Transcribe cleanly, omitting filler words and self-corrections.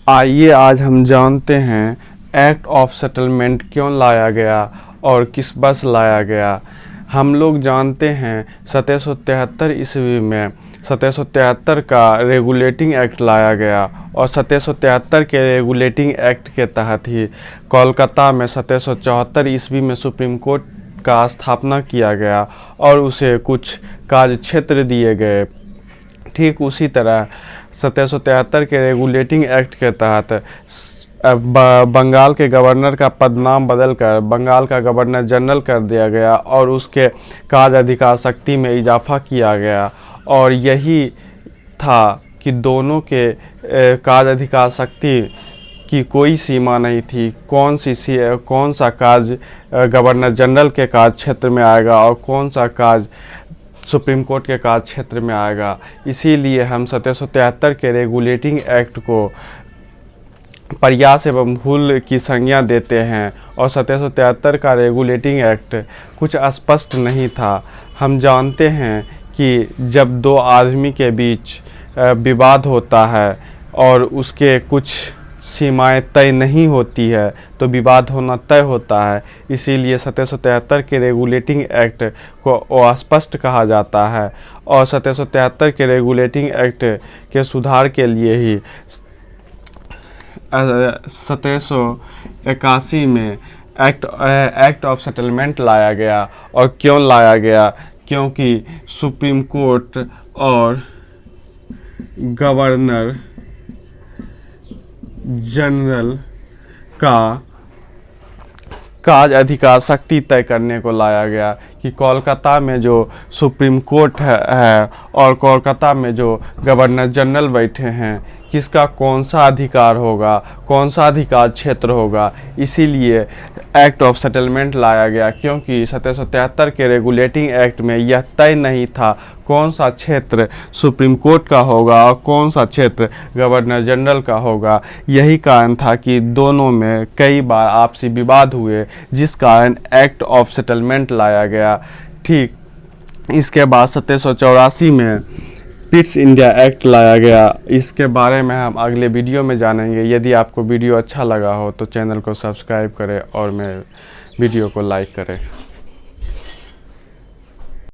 आइए आज हम जानते हैं एक्ट ऑफ सेटलमेंट क्यों लाया गया और किस बस लाया गया। हम लोग जानते हैं 1773 ईस्वी में 1773 का रेगुलेटिंग एक्ट लाया गया और 1773 के रेगुलेटिंग एक्ट के तहत ही कोलकाता में 1774 ईस्वी में सुप्रीम कोर्ट का स्थापना किया गया और उसे कुछ कार्य क्षेत्र दिए गए। ठीक उसी तरह 1773 के रेगुलेटिंग एक्ट के तहत बंगाल के गवर्नर का पद नाम बदलकर बंगाल का गवर्नर जनरल कर दिया गया और उसके कार्य अधिकार शक्ति में इजाफा किया गया। और यही था कि दोनों के कार्य अधिकार शक्ति की कोई सीमा नहीं थी, कौन सा कार्य गवर्नर जनरल के कार्य क्षेत्र में आएगा और कौन सा कार्य सुप्रीम कोर्ट के कार्य क्षेत्र में आएगा। इसीलिए हम 1773 के रेगुलेटिंग एक्ट को प्रयास एवं भूल की संज्ञा देते हैं और 1773 का रेगुलेटिंग एक्ट कुछ स्पष्ट नहीं था। हम जानते हैं कि जब दो आदमी के बीच विवाद होता है और उसके कुछ सीमाएं तय नहीं होती है तो विवाद होना तय होता है। इसीलिए 1773 के रेगुलेटिंग एक्ट को अस्पष्ट कहा जाता है और 1773 के रेगुलेटिंग एक्ट के सुधार के लिए ही 1781 में एक्ट ऑफ सेटलमेंट लाया गया। और क्यों लाया गया? क्योंकि सुप्रीम कोर्ट और गवर्नर जनरल का कार्य अधिकार शक्ति तय करने को लाया गया कि कोलकाता में जो सुप्रीम कोर्ट है और कोलकाता में जो गवर्नर जनरल बैठे हैं, किसका कौन सा अधिकार होगा, कौन सा अधिकार क्षेत्र होगा। इसीलिए एक्ट ऑफ सेटलमेंट लाया गया, क्योंकि 1773 के रेगुलेटिंग एक्ट में यह तय नहीं था कौन सा क्षेत्र सुप्रीम कोर्ट का होगा और कौन सा क्षेत्र गवर्नर जनरल का होगा। यही कारण था कि दोनों में कई बार आपसी विवाद हुए, जिस कारण एक्ट ऑफ सेटलमेंट लाया गया। ठीक इसके बाद 1784 में पिट्स इंडिया एक्ट लाया गया। इसके बारे में हम अगले वीडियो में जानेंगे। यदि आपको वीडियो अच्छा लगा हो तो चैनल को सब्सक्राइब करें और मेरे वीडियो को लाइक करें।